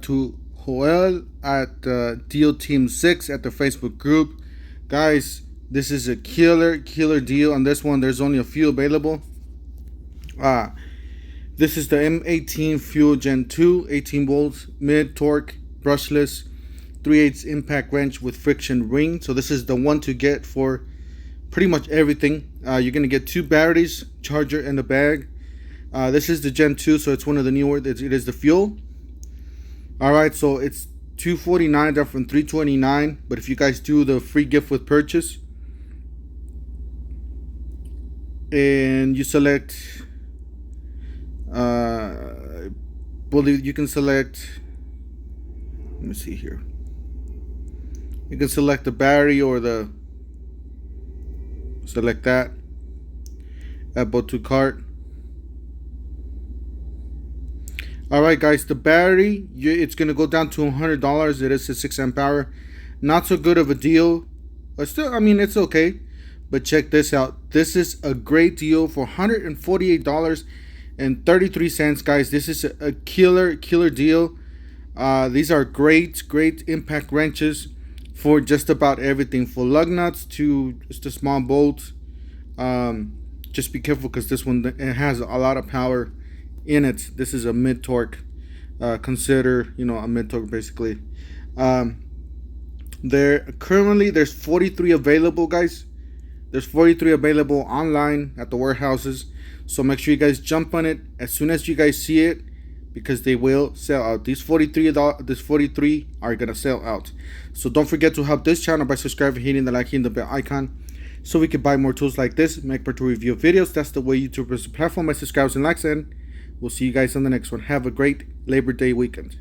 To Joel at Deal Team 6 at the Facebook group. Guys, this is a killer deal on this one. There's only a few available. This is the M18 Fuel Gen 2, 18 volts, mid torque, brushless, 3/8 impact wrench with friction ring. So this is the one to get for pretty much everything. You're going to get 2 batteries, charger, and a bag. This is the Gen 2, so it's one of the newer. It is the fuel. Alright, so it's $249 down from $329, but if you guys do the free gift with purchase and you select you can select, let me see here, you can select the battery or select that, add both to cart. Alright guys, the battery, it's going to go down to $100. It is a 6 amp hour. Not so good of a deal. But still, I mean, it's okay. But check this out. This is a great deal for $148.33, guys. This is a killer deal. These are great impact wrenches for just about everything. For lug nuts to just a small bolt. Just be careful because this one, it has a lot of power in it. This is a mid torque. Consider, a mid torque basically. There's 43 available, guys. There's 43 available online at the warehouses, so make sure you guys jump on it as soon as you guys see it, because they will sell out. These 43 are gonna sell out. So don't forget to help this channel by subscribing, hitting the like, hitting the bell icon, so we can buy more tools like this, make better review videos. That's the way YouTube is the platform. My subscribers and likes, and we'll see you guys on the next one. Have a great Labor Day weekend.